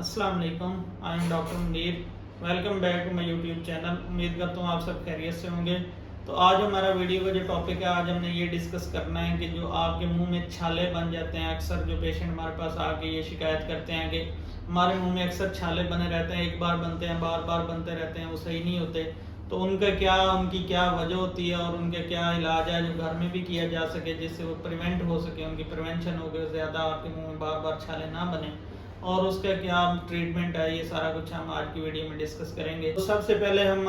अस्सलाम वालेकुम, I am doctor Munir. Welcome back to my YouTube channel. उम्मीद करता हूँ आप सब खैरियत से होंगे। तो आज हमारा वीडियो का जो टॉपिक है, आज हमने ये डिस्कस करना है कि जो आपके मुंह में छाले बन जाते हैं। अक्सर जो पेशेंट हमारे पास आके ये शिकायत करते हैं कि हमारे मुंह में अक्सर छाले बने रहते हैं, एक बार बनते हैं, बार बार बनते रहते हैं, वो सही नहीं होते। तो उनकी क्या वजह होती है और उनका क्या इलाज है जो घर में भी किया जा सके, जिससे वो प्रिवेंट हो सके, उनकी प्रिवेंशन हो गए, ज़्यादा आपके मुंह में बार बार छाले ना बने, और उसका क्या ट्रीटमेंट है, ये सारा कुछ हम आज की वीडियो में डिस्कस करेंगे। तो सबसे पहले हम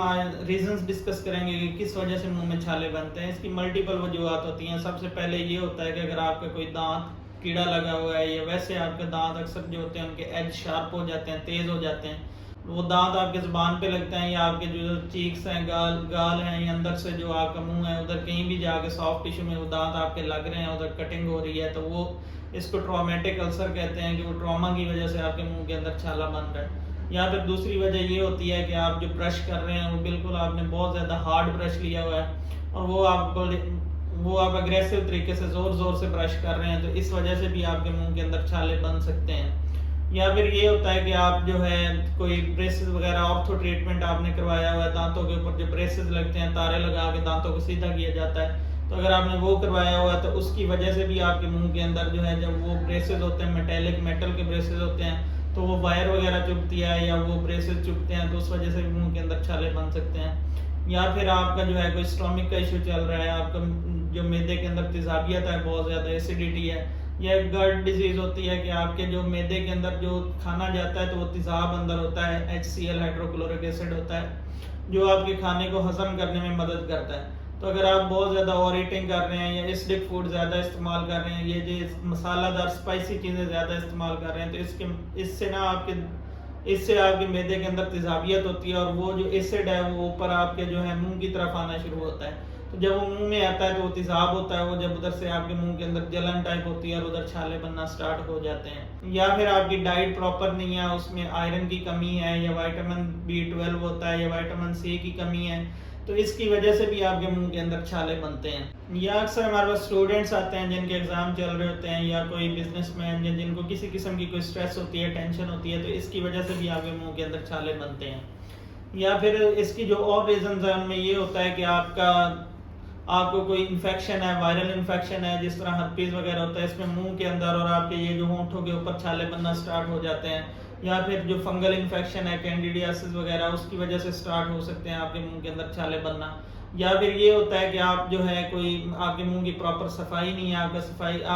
रीजंस डिस्कस करेंगे कि किस वजह से मुंह में छाले बनते हैं। इसकी मल्टीपल वजूहत होती हैं। सबसे पहले ये होता है कि अगर आपका कोई दांत कीड़ा लगा हुआ है, या वैसे आपके दांत अक्सर जो होते हैं उनके एज शार्प हो जाते हैं, तेज हो जाते हैं, वो दांत आपके जुबान पे लगते हैं, या आपके जो चीक्स हैं, गाल हैं, या अंदर से जो आपका मुंह है, उधर कहीं भी जाके सॉफ्ट टिश्यू में वो दांत आपके लग रहे हैं, उधर कटिंग हो रही है, तो वो इसको ट्रॉमेटिक अल्सर कहते हैं कि वो ट्रॉमा की वजह से आपके मुंह के अंदर छाला बन रहा है। या फिर दूसरी वजह ये होती है कि आप जो ब्रश कर रहे हैं वो बिल्कुल आपने बहुत ज़्यादा हार्ड ब्रश लिया हुआ है, और वो आप अग्रेसिव तरीके से ज़ोर ज़ोर से ब्रश कर रहे हैं, तो इस वजह से भी आपके मुंह के अंदर छाले बन सकते हैं। या फिर ये होता है कि आप जो है कोई ब्रेसेस वगैरह ऑर्थो ट्रीटमेंट आपने करवाया हुआ है, दांतों के ऊपर जो ब्रेसेस लगते हैं, तारे लगा के दांतों को सीधा किया जाता है, तो अगर आपने वो करवाया हुआ है तो उसकी वजह से भी आपके मुंह के अंदर जो है, जब वो ब्रेसेस होते हैं, मेटल के ब्रेसेस होते हैं, तो वो वायर वगैरह चुभती है या वो ब्रेसेस चुभते हैं, तो उस वजह से भी मुंह के अंदर छाले बन सकते हैं। या फिर आपका जो है कोई स्टोमिक का इशू चल रहा है, आपका जो मैदे के अंदर तेजाबियत है, बहुत ज़्यादा एसिडिटी है, या गट डिजीज होती है कि आपके जो मैदे के अंदर जो खाना जाता है तो वो तेजाब अंदर होता है, HCl हाइड्रोक्लोरिक एसिड होता है, जो आपके खाने को हजम करने में मदद करता है। तो अगर आप बहुत ज़्यादा ओवर ईटिंग कर रहे हैं या एसिडिक फूड ज़्यादा इस्तेमाल कर रहे हैं, ये जो मसालादार स्पाइसी चीज़ें ज़्यादा इस्तेमाल कर रहे हैं, तो इससे आपके मैदे के अंदर तेजाबियत होती है, और वो जो एसिड है वो ऊपर आपके जो है मुंह की तरफ आना शुरू होता है। तो जब वो मुंह में आता है तो वो तेजाब होता है, वो जब उधर से आपके मुंह के अंदर जलन टाइप होती है और उधर छाले बनना स्टार्ट हो जाते हैं। या फिर आपकी डाइट प्रॉपर नहीं है, उसमें आयरन की कमी है, या विटामिन B12 होता है, या विटामिन C की कमी है, तो इसकी वजह से भी आपके मुंह के अंदर छाले बनते हैं। या अक्सर हमारे पास स्टूडेंट्स आते हैं जिनके एग्जाम चल रहे होते हैं, या कोई बिजनेसमैन, या जिनको किसी किस्म की कोई स्ट्रेस होती है, टेंशन होती है, तो इसकी वजह से भी आपके मुंह के अंदर छाले बनते हैं। या फिर इसकी जो और रीजन है उनमें ये होता है कि आपको कोई इन्फेक्शन है, वायरल इन्फेक्शन है, जिस तरह हर्पीज वगैरह होता है, इसमें मुंह के अंदर और आपके ये जो होंठों के ऊपर छाले बनना स्टार्ट हो जाते हैं। या फिर जो फंगल इन्फेक्शन है, कैंडिडियासिस वगैरह, उसकी वजह से स्टार्ट हो सकते हैं आपके मुंह के अंदर छाले बनना। या फिर ये होता है कि आप जो है कोई आपके मुंह की प्रॉपर सफाई नहीं है, आप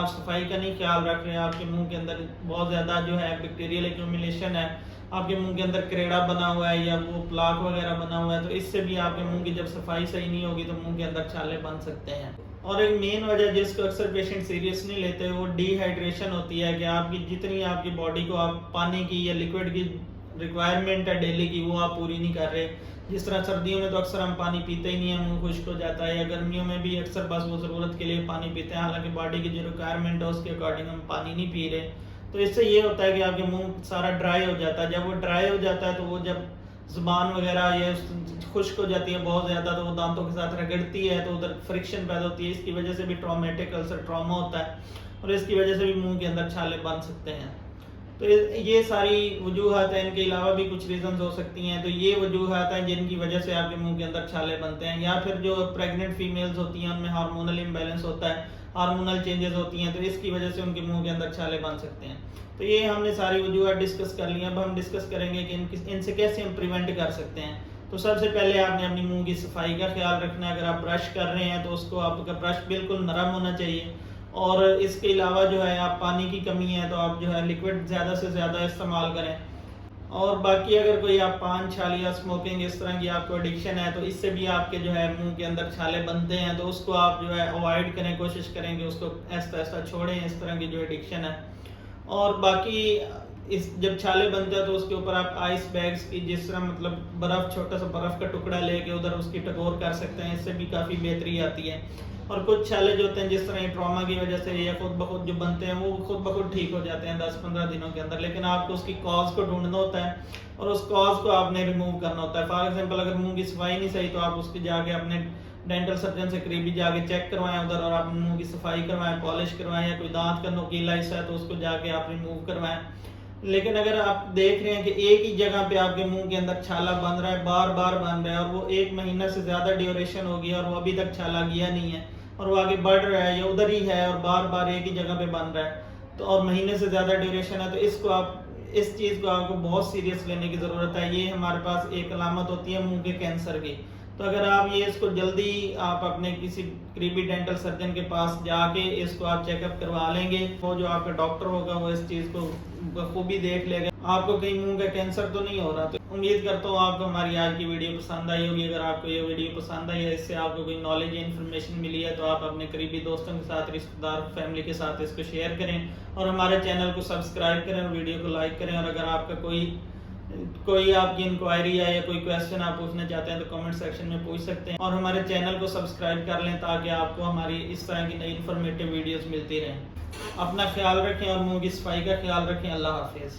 सफाई का नहीं ख्याल रख रहे हैं, आपके मुंह के अंदर बहुत ज़्यादा जो है बैक्टीरियल एक्यूमुलेशन है, आपके मुंह के अंदर करेड़ा बना हुआ है, या वो प्लाक वगैरह बना हुआ है, तो इससे भी आपके मुंह की जब सफाई सही नहीं होगी तो मुंह के अंदर छाले बन सकते हैं। और एक मेन वजह जिसको अक्सर पेशेंट सीरियस नहीं लेते, वो डिहाइड्रेशन होती है, कि आपकी जितनी आपकी बॉडी को आप पानी की या लिक्विड की रिक्वायरमेंट है डेली की, वो आप पूरी नहीं कर रहे। जिस तरह सर्दियों में तो अक्सर हम पानी पीते ही नहीं है, मुंह खुश्क हो जाता है, या गर्मियों में भी अक्सर बस वो ज़रूरत के लिए पानी पीते हैं, हालांकि बॉडी की जो रिक्वायरमेंट है उसके अकॉर्डिंग हम पानी नहीं पी रहे। तो इससे ये होता है कि आपके मुंह सारा ड्राई हो जाता है। जब वो ड्राई हो जाता है तो वो जब जुबान वगैरह ये खुश्क हो जाती है बहुत ज़्यादा, तो वो दांतों के साथ रगड़ती है, तो उधर फ्रिक्शन पैदा होती है। इसकी वजह से भी ट्रॉमेटिक अल्सर ट्रॉमा होता है, और इसकी वजह से भी मुंह के अंदर छाले बन सकते हैं। तो ये सारी वजूहत हैं, इनके अलावा भी कुछ रीजंस हो सकती हैं। तो ये वजूहत हैं जिनकी वजह से आपके मुंह के अंदर छाले बनते हैं। या फिर जो प्रेग्नेंट फीमेल्स होती हैं उनमें हार्मोनल इम्बैलेंस होता है, हार्मोनल चेंजेस होती हैं, तो इसकी वजह से उनके मुंह के अंदर छाले बन सकते हैं। तो ये हमने सारी वजूहत डिस्कस कर ली। अब हम डिस्कस करेंगे कि इनसे कैसे हम प्रिवेंट कर सकते हैं। तो सबसे पहले आपने अपनी मुंह की सफाई का ख्याल रखना है। अगर आप ब्रश कर रहे हैं तो उसको आपका ब्रश बिल्कुल नरम होना चाहिए, और इसके अलावा जो है आप पानी की कमी है तो आप जो है लिक्विड ज़्यादा से ज़्यादा इस्तेमाल करें। और बाकी अगर कोई आप पान छाल या स्मोकिंग इस तरह की आपको एडिक्शन है, तो इससे भी आपके जो है मुंह के अंदर छाले बनते हैं, तो उसको आप जो है अवॉइड करें, कोशिश करें कि उसको ऐसा ऐसा छोड़ें, इस तरह की जो एडिक्शन है। और बाकी जब छाले बनते हैं तो उसके ऊपर आप आइस बैग्स की, जिस तरह मतलब बर्फ़, छोटा सा बर्फ़ का टुकड़ा लेके उधर उसकी टकोर कर सकते हैं, इससे भी काफ़ी बेहतरी आती है। और कुछ छाले जो होते हैं जिस तरह ट्रॉमा की वजह से या खुद ब खुद जो बनते हैं, वो खुद ब खुद ठीक हो जाते हैं 10-15 दिनों के अंदर, लेकिन आपको उसकी कॉज को ढूंढना होता है और उस कॉज को आपने रिमूव करना होता है। फॉर एग्जांपल अगर मुंह की सफाई नहीं सही, तो आप उसके जाके अपने डेंटल सर्जन से करीबी जाके चेक करवाएं उधर, और आप मुंह की सफाई करवाएं, पॉलिश करवाएं, या कोई दांत का नोकीला हिस्सा है तो उसको जाके आप रिमूव करवाएं। लेकिन अगर आप देख रहे हैं कि एक ही जगह पे आपके मुंह के अंदर छाला बन रहा है, बार बार बन रहा है, और वो 1 महीना से ज़्यादा ड्यूरेशन हो गया और वो अभी तक छाला गया नहीं है और वो आगे बढ़ रहा है या उधर ही है और बार बार एक ही जगह पे बन रहा है, तो और महीने से ज़्यादा ड्यूरेशन है, तो इसको आप इस चीज़ को आपको बहुत सीरियस लेने की ज़रूरत है। ये हमारे पास एक अलामत होती है मुंह के कैंसर की। तो अगर आप ये इसको जल्दी आप अपने किसी करीबी डेंटल सर्जन के पास जाके इसको आप चेकअप करवा लेंगे, वो जो आपका डॉक्टर होगा वो इस चीज़ को बखूबी देख लेगा, आपको कहीं मुंह का कैंसर तो नहीं हो रहा। तो उम्मीद करता हूँ आपको हमारी आज की वीडियो पसंद आई होगी। अगर आपको ये वीडियो पसंद आई है, इससे आपको कोई नॉलेज या इन्फॉर्मेशन मिली है, तो आप अपने करीबी दोस्तों के साथ, रिश्तेदार, फैमिली के साथ इसको शेयर करें और हमारे चैनल को सब्सक्राइब करें और वीडियो को लाइक करें। और अगर आपका कोई आपकी इंक्वायरी है या कोई क्वेश्चन आप पूछना चाहते हैं तो कमेंट सेक्शन में पूछ सकते हैं, और हमारे चैनल को सब्सक्राइब कर लें ताकि आपको हमारी इस तरह की नई इन्फॉर्मेटिव वीडियोस मिलती रहें। अपना ख्याल रखें और मुंह की सफाई का ख्याल रखें। अल्लाह हाफिज़।